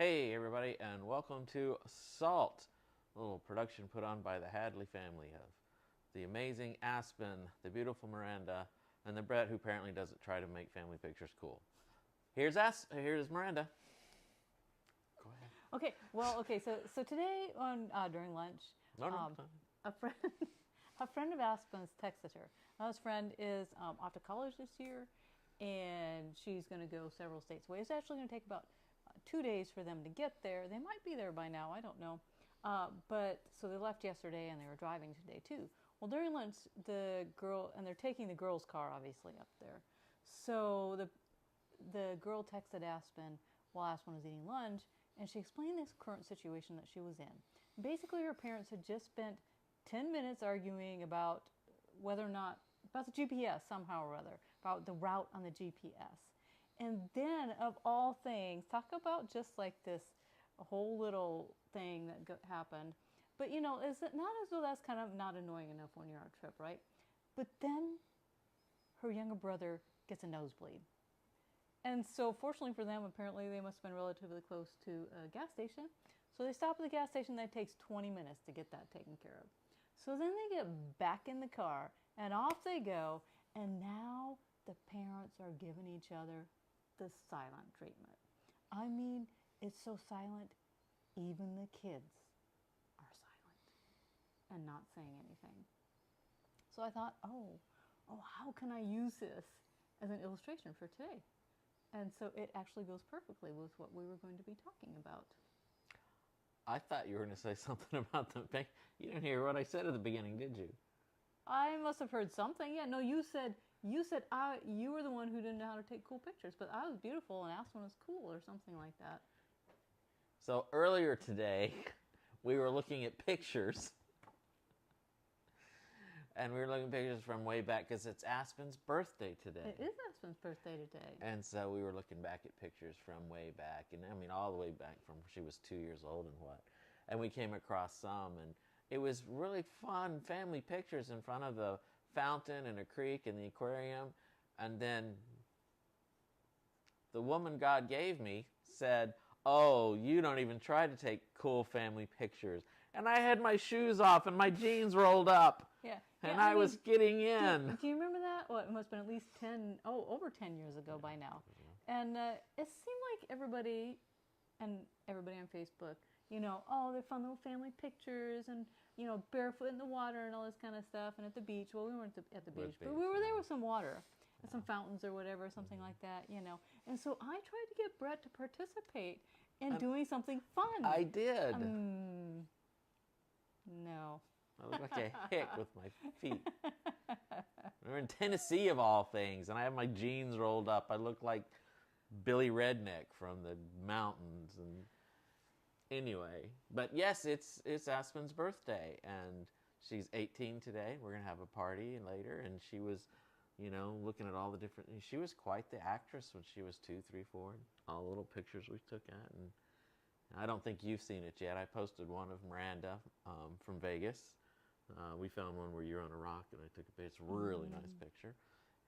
Hey everybody, and welcome to Salt, a little production put on by the Hadley family of the amazing Aspen, the beautiful Miranda, and the Brett, who apparently doesn't try to make family pictures cool. Here's Miranda. Go ahead. So today during lunch, No. a friend a friend of Aspen's texted her. Now this friend is off to college this year, and she's going to go several states away. It's actually going to take about 2 days for them to get there. They might be there by now. I don't know. But so they left yesterday and they were driving today too. Well, during lunch, they're taking the girl's car obviously up there. So the girl texted Aspen while Aspen was eating lunch, and she explained this current situation that she was in. Basically, her parents had just spent 10 minutes arguing about whether or not, about the GPS somehow or other, about the route on the GPS. And then, of all things, talk about just like this whole little thing that happened. But is it not as though that's kind of not annoying enough when you're on a trip, right? But then her younger brother gets a nosebleed. And so, fortunately for them, apparently they must have been relatively close to a gas station. So they stop at the gas station. That takes 20 minutes to get that taken care of. So then they get back in the car, and off they go. And now the parents are giving each other the silent treatment. I mean, it's so silent, even the kids are silent and not saying anything. So I thought, how can I use this as an illustration for today? And so it actually goes perfectly with what we were going to be talking about. I thought you were going to say something about the. You didn't hear what I said at the beginning, did you? I must have heard something. Yeah, no, you said you were the one who didn't know how to take cool pictures, but I was beautiful and Aspen was cool or something like that. So earlier today, we were looking at pictures. And we were looking at pictures from way back because it's Aspen's birthday today. It is Aspen's birthday today. And so we were looking back at pictures from way back. And I mean, all the way back from she was 2 years old and what. And we came across some. And it was really fun family pictures in front of the fountain and a creek and the aquarium. And then the woman God gave me said, "Oh, you don't even try to take cool family pictures." And I had my shoes off and my jeans rolled up. Yeah. And I was getting in. Do you remember that? Well, it must have been at least over 10 years ago by now. And it seemed like everybody on Facebook, they're fun little family pictures and, barefoot in the water and all this kind of stuff. And at the beach. Well, we weren't at the beach, but we were there with some water and some fountains or whatever, something like that, And so I tried to get Brett to participate in doing something fun. I did. No. I look like a hick with my feet. We're in Tennessee of all things, and I have my jeans rolled up. I look like Billy Redneck from the mountains. And anyway, but yes, it's Aspen's birthday, and she's 18 today. We're gonna have a party later, and she was, looking at all the different. She was quite the actress when she was 2, 3, 4. All the little pictures we took at, and I don't think you've seen it yet. I posted one of Miranda from Vegas. We found one where you're on a rock, and I took a picture. It's a really nice picture.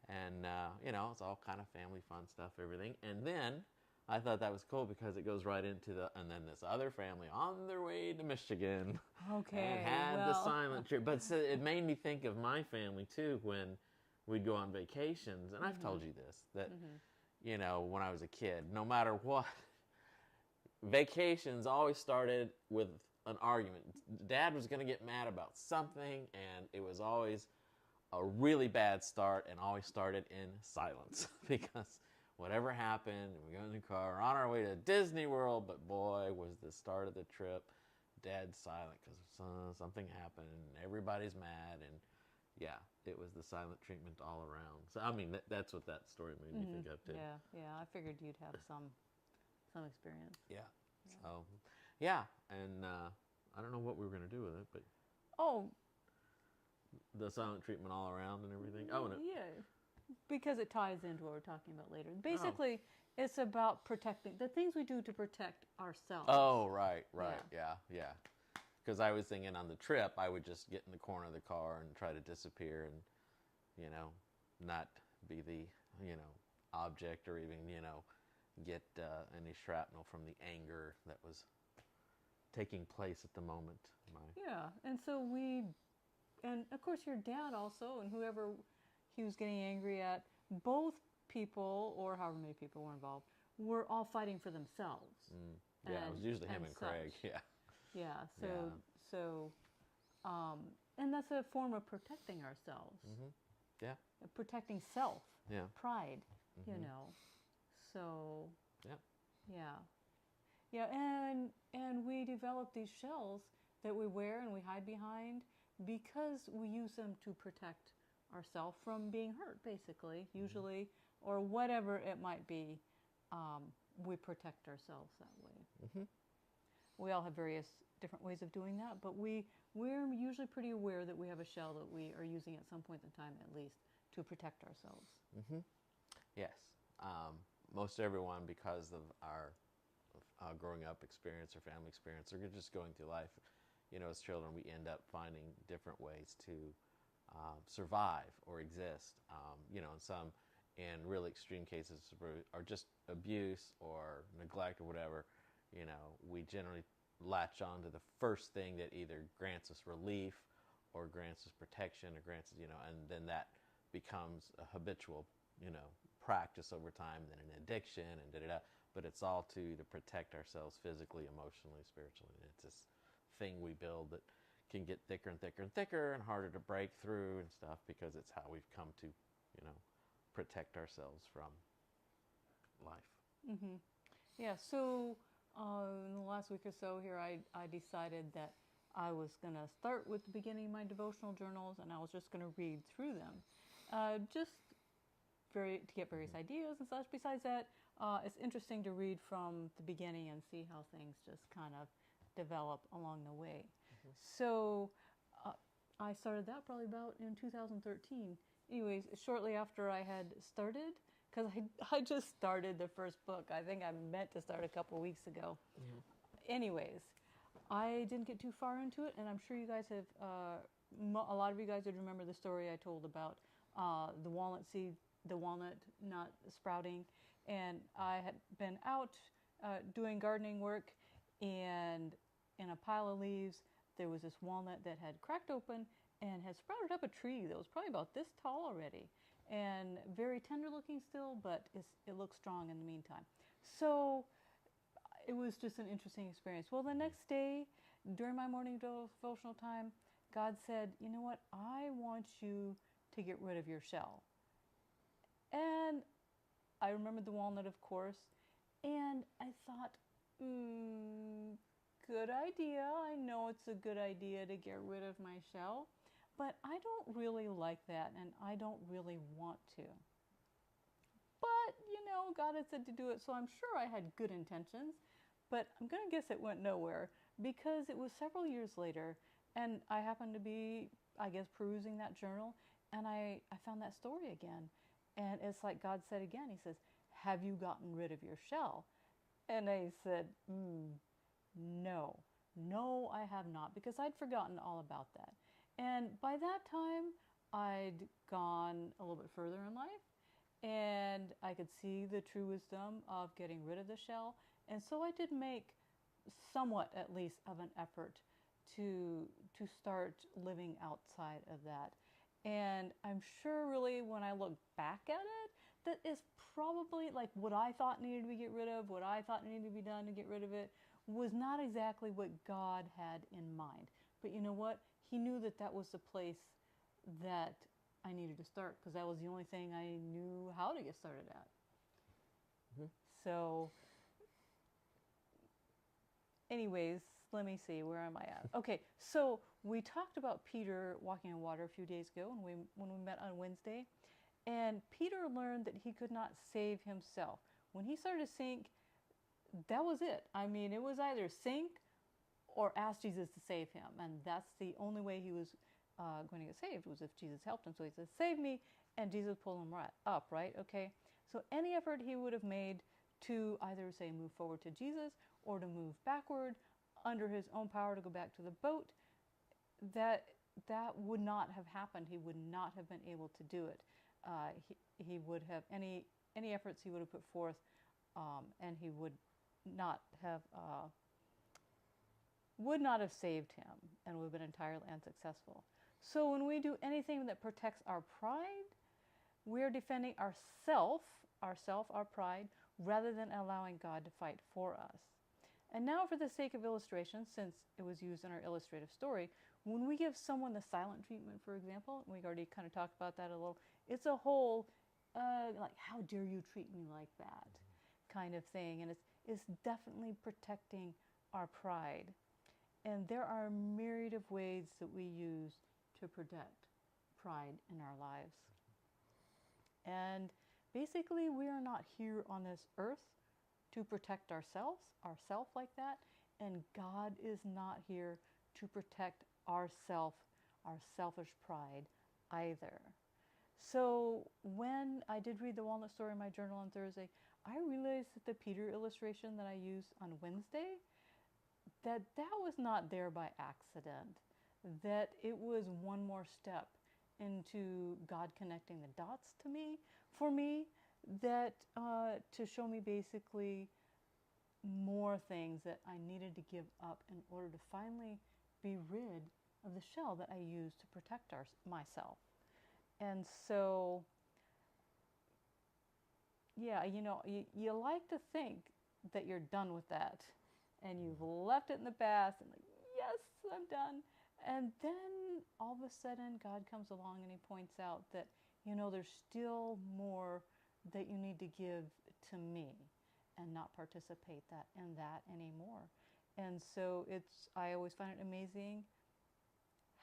And, it's all kind of family fun stuff, everything. And then I thought that was cool because it goes right into and then this other family on their way to Michigan. Okay. And had the silent trip. But so it made me think of my family, too, when we'd go on vacations. And I've told you this, that, when I was a kid, no matter what, vacations always started with an argument. Dad was going to get mad about something, and it was always a really bad start and always started in silence because whatever happened, we got in the car, we're on our way to Disney World, but boy, was the start of the trip, Dad's silent because something happened and everybody's mad, and yeah, it was the silent treatment all around. So, I mean, that's what that story made me think of, too. Yeah, I figured you'd have some experience. Yeah. So, yeah, and I don't know what we were going to do with it, but the silent treatment all around and everything. Oh, no. Yeah, because it ties into what we're talking about later. Basically, it's about protecting the things we do to protect ourselves. Oh, right, yeah. Because I was thinking on the trip, I would just get in the corner of the car and try to disappear and, not be the, object or even, get any shrapnel from the anger that was taking place at the moment. Yeah, and so and of course your dad also, and whoever he was getting angry at, both people, or however many people were involved, were all fighting for themselves. Yeah, it was usually him and Craig. Such. Yeah. So, and that's a form of protecting ourselves. Yeah. Protecting self. Yeah. Pride, you know. So. Yeah. Yeah, and we develop these shells that we wear and we hide behind because we use them to protect ourselves from being hurt, basically, usually, or whatever it might be. We protect ourselves that way. We all have various different ways of doing that, but we're usually pretty aware that we have a shell that we are using at some point in time, at least, to protect ourselves. Yes. Most everyone, because of our growing up experience or family experience, or just going through life, as children, we end up finding different ways to survive or exist. In really extreme cases are just abuse or neglect or whatever, we generally latch on to the first thing that either grants us relief or grants us protection or grants us, and then that becomes a habitual, practice over time, then an addiction and da-da-da. But it's all to protect ourselves physically, emotionally, spiritually. And it's this thing we build that can get thicker and thicker and thicker and harder to break through and stuff, because it's how we've come to, protect ourselves from life. Yeah, so in the last week or so here, I decided that I was going to start with the beginning of my devotional journals, and I was just going to read through them, to get various ideas and such. Besides that, it's interesting to read from the beginning and see how things just kind of develop along the way. So I started that probably about in 2013. Anyways, shortly after I had started, because I just started the first book. I think I meant to start a couple weeks ago. Anyways, I didn't get too far into it, and I'm sure you guys have, a lot of you guys would remember the story I told about the walnut not sprouting. And I had been out doing gardening work, and in a pile of leaves, there was this walnut that had cracked open and had sprouted up a tree that was probably about this tall already, and very tender looking still, but it looked strong in the meantime. So it was just an interesting experience. Well, the next day, during my morning devotional time, God said, you know what, I want you to get rid of your shell. And I remembered the walnut, of course, and I thought, good idea. I know it's a good idea to get rid of my shell, but I don't really like that, and I don't really want to. But, God had said to do it, so I'm sure I had good intentions, but I'm going to guess it went nowhere, because it was several years later, and I happened to be, I guess, perusing that journal, and I found that story again. And it's like God said again, he says, have you gotten rid of your shell? And I said, no, I have not, because I'd forgotten all about that. And by that time, I'd gone a little bit further in life, and I could see the true wisdom of getting rid of the shell. And so I did make somewhat, at least, of an effort to start living outside of that. And I'm sure really when I look back at it, that is probably like what I thought needed to be get rid of, what I thought needed to be done to get rid of it, was not exactly what God had in mind. But you know what? He knew that that was the place that I needed to start, because that was the only thing I knew how to get started at. So anyways, let me see, where am I at? Okay, so we talked about Peter walking on water a few days ago when we met on Wednesday. And Peter learned that he could not save himself. When he started to sink, that was it. I mean, it was either sink or ask Jesus to save him. And that's the only way he was going to get saved, was if Jesus helped him. So he said, save me, and Jesus pulled him right up, right? Okay, so any effort he would have made to either say move forward to Jesus or to move backward under his own power to go back to the boat, that would not have happened. He would not have been able to do it. He would have, any efforts he would have put forth and he not have would not have saved him and would have been entirely unsuccessful. So when we do anything that protects our pride, we're defending our pride, rather than allowing God to fight for us. And now, for the sake of illustration, since it was used in our illustrative story, when we give someone the silent treatment, for example, and we already kind of talked about that a little, it's a whole, like, how dare you treat me like that kind of thing. And it's definitely protecting our pride. And there are a myriad of ways that we use to protect pride in our lives. And basically, we are not here on this earth to protect ourselves like that. And God is not here to protect our selfish pride either. So when I did read the walnut story in my journal on Thursday, I realized that the Peter illustration that I used on Wednesday, that was not there by accident, that it was one more step into God connecting the dots for me, that to show me basically more things that I needed to give up in order to finally be rid of the shell that I used to protect myself. And so, yeah, you like to think that you're done with that, and you've left it in the past, and like, yes, I'm done. And then all of a sudden, God comes along and he points out that, there's still more that you need to give to me, and not participate in that anymore. And so I always find it amazing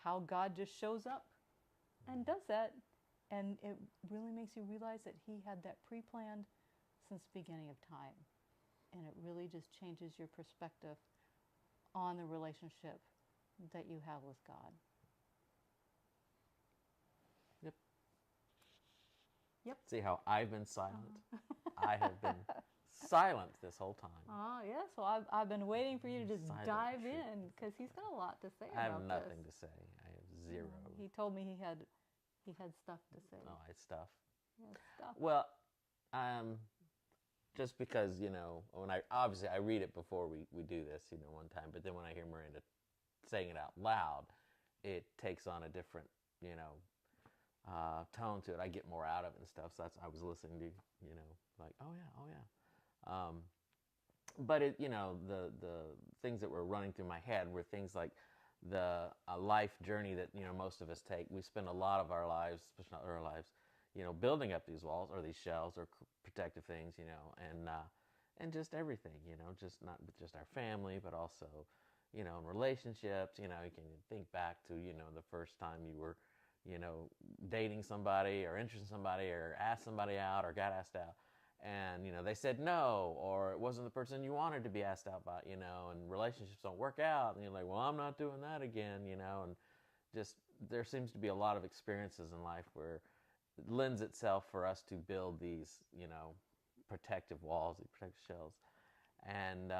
how God just shows up and does that. And it really makes you realize that he had that pre-planned since the beginning of time. And it really just changes your perspective on the relationship that you have with God. Yep. See how I've been silent? I have been silent this whole time. Yes. Well, I've been waiting for you to just dive in, because he's got a lot to say about this. I have nothing to say. I have zero. He told me he had stuff to say. Oh, I had stuff. He had stuff. Well, just because, when I read it before we do this, one time, but then when I hear Miranda saying it out loud, it takes on a different, tone to it. I get more out of it and stuff. So I was listening to, like, oh yeah. But it, the things that were running through my head were things like the life journey that, most of us take. We spend a lot of our lives, especially not our lives, building up these walls or these shells or protective things, and just everything, just not just our family, but also, in relationships. You can think back to, the first time you were, dating somebody or interested in somebody or asked somebody out or got asked out, and, they said no, or it wasn't the person you wanted to be asked out by, and relationships don't work out, and you're like, well, I'm not doing that again, and just there seems to be a lot of experiences in life where it lends itself for us to build these, protective walls, these protective shells. And,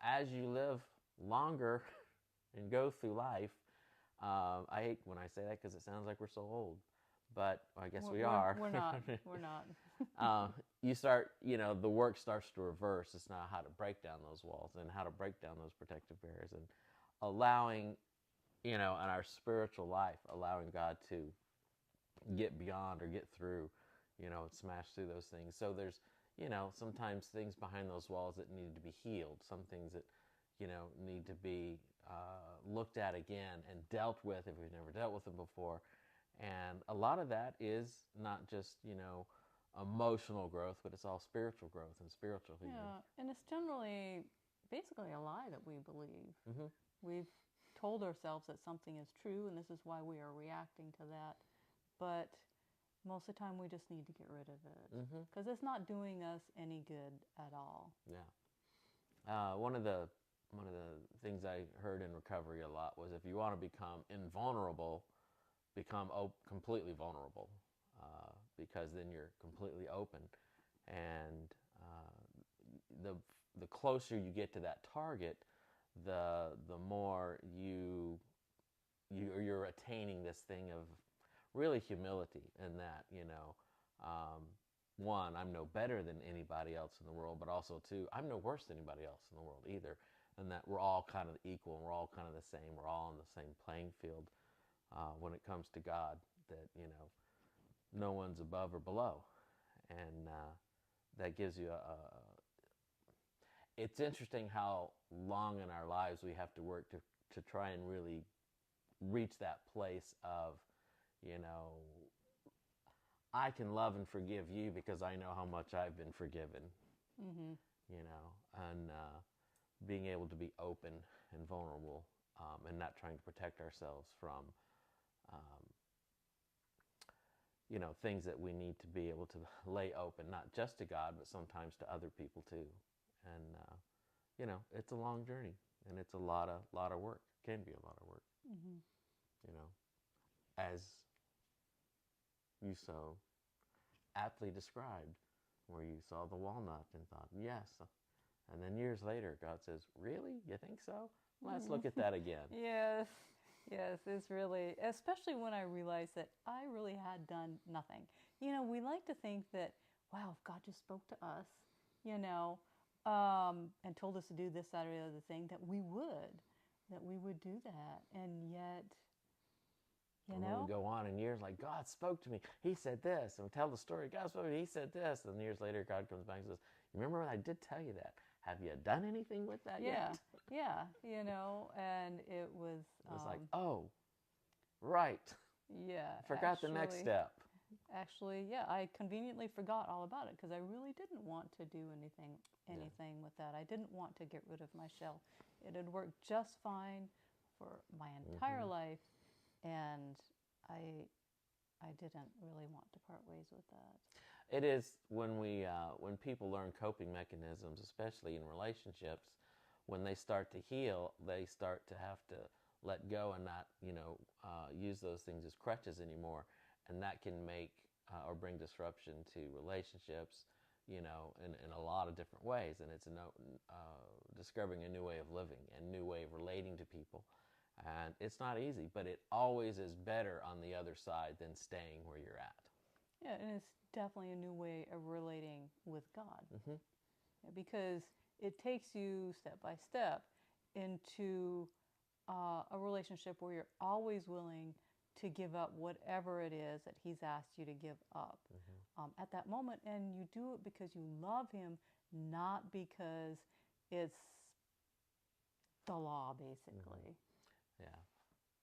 as you live longer and go through life, I hate when I say that because it sounds like we're so old, but I guess we are. We're not. We're not. You start, the work starts to reverse. It's now how to break down those walls and how to break down those protective barriers, and allowing, in our spiritual life, allowing God to get beyond or get through, and smash through those things. So there's, sometimes things behind those walls that need to be healed, some things that, need to be looked at again and dealt with if we've never dealt with them before. And a lot of that is not just, emotional growth, but it's all spiritual growth and spiritual healing. Yeah, and it's generally basically a lie that we believe. Mm-hmm. We've told ourselves that something is true, and this is why we are reacting to that. But most of the time, we just need to get rid of it, because it's not doing us any good at all. Yeah. One of the things I heard in recovery a lot was, if you want to become invulnerable, become completely vulnerable, because then you're completely open. And the closer you get to that target, the more you're attaining this thing of really humility, and that, one, I'm no better than anybody else in the world, but also two, I'm no worse than anybody else in the world either. And that we're all kind of equal and we're all kind of the same. We're all on the same playing field when it comes to God, that, you know, no one's above or below. And that gives you it's interesting how long in our lives we have to work to try and really reach that place of, you know, I can love and forgive you because I know how much I've been forgiven, you know, and being able to be open and vulnerable and not trying to protect ourselves from, you know, things that we need to be able to lay open, not just to God, but sometimes to other people too. And, you know, it's a long journey and it's a lot of work, can be a lot of work, you know, as you so aptly described, where you saw the walnut and thought, yes. And then years later, God says, really? You think so? Let's look at that again. Yes, it's really, especially when I realized that I really had done nothing. You know, we like to think that, wow, if God just spoke to us, you know, and told us to do this, that, or the other thing, that we would do that. And yet, you know, we go on in years like, God spoke to me. He said this. And we tell the story. God spoke to me. He said this. And years later, God comes back and says, remember when I did tell you that? Have you done anything with that yet? Yeah, you know, and it was like, oh, right. Yeah. Forgot the next step. Actually, yeah, I conveniently forgot all about it because I really didn't want to do anything with that. I didn't want to get rid of my shell. It had worked just fine for my entire life, and I didn't really want to part ways with that. It is when people learn coping mechanisms, especially in relationships, when they start to heal, they start to have to let go and not, you know, use those things as crutches anymore, and that can make or bring disruption to relationships, you know, in a lot of different ways. And it's discovering a new way of living and new way of relating to people. And it's not easy, but it always is better on the other side than staying where you're at. Yeah, and it's definitely a new way of relating with God. Because it takes you step by step into a relationship where you're always willing to give up whatever it is that He's asked you to give up at that moment. And you do it because you love Him, not because it's the law, basically. Yeah.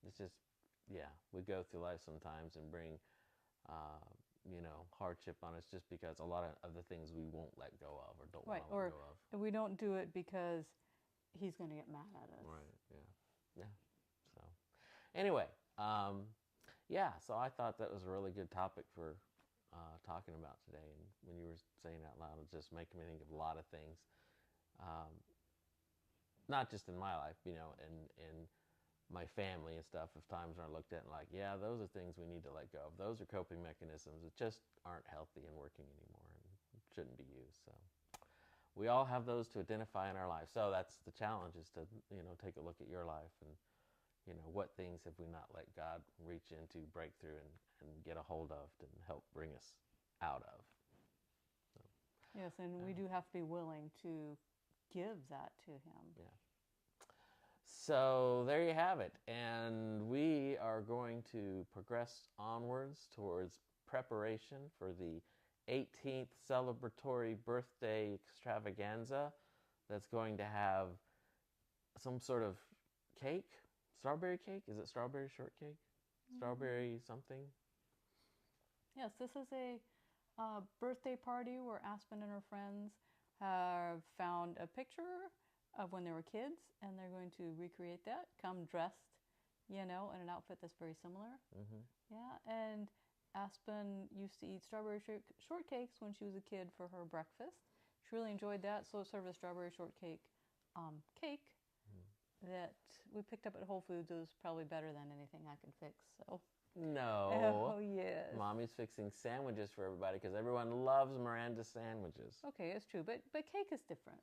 It's just, we go through life sometimes and bring, you know, hardship on us just because a lot of the things we won't let go of or don't want to let go of. Or we don't do it because He's going to get mad at us. Right, yeah. So, anyway, so I thought that was a really good topic for talking about today. And when you were saying out loud, it just making me think of a lot of things. Not just in my life, you know, in my family and stuff, of times when I looked at it and like, yeah, those are things we need to let go of. Those are coping mechanisms that just aren't healthy and working anymore and shouldn't be used. So we all have those to identify in our life. So that's the challenge, is to, you know, take a look at your life and, you know, what things have we not let God reach into, break through, and get a hold of and help bring us out of. So, yes, and we do have to be willing to give that to Him. Yeah. So there you have it. And we are going to progress onwards towards preparation for the 18th celebratory birthday extravaganza that's going to have some sort of cake. Strawberry cake? Is it strawberry shortcake? Strawberry something? Yes, this is a birthday party where Aspen and her friends have found a picture of when they were kids, and they're going to recreate that, come dressed, you know, in an outfit that's very similar. Yeah, and Aspen used to eat strawberry shortcakes when she was a kid for her breakfast. She really enjoyed that, so it served a strawberry shortcake cake that we picked up at Whole Foods. It was probably better than anything I could fix, so. No. Oh, yes. Mommy's fixing sandwiches for everybody because everyone loves Miranda sandwiches. Okay, it's true, but cake is different.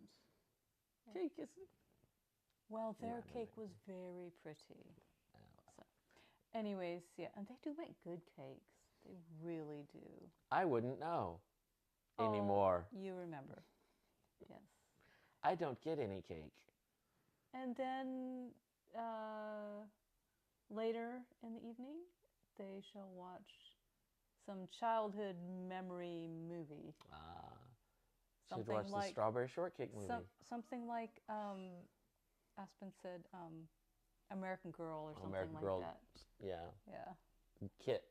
Cake is... Well, their cake was very pretty. So, anyways, yeah, and they do make good cakes. They really do. I wouldn't know. anymore. You remember. Yes. I don't get any cake. And then later in the evening, they shall watch some childhood memory movie. Should watch the Strawberry Shortcake movie. Something like Aspen said, American Girl or something American like Girl, that. Yeah. Yeah. Kit.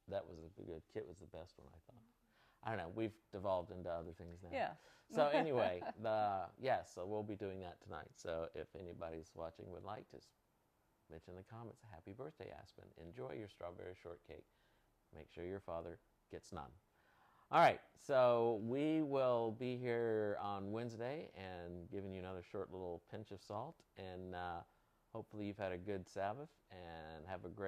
That was a good. Kit was the best one, I thought. I don't know. We've devolved into other things now. Yeah. So anyway, so we'll be doing that tonight. So if anybody's watching would like to mention in the comments, happy birthday, Aspen. Enjoy your Strawberry Shortcake. Make sure your father gets none. All right, so we will be here on Wednesday and giving you another short little pinch of salt. And hopefully you've had a good Sabbath and have a great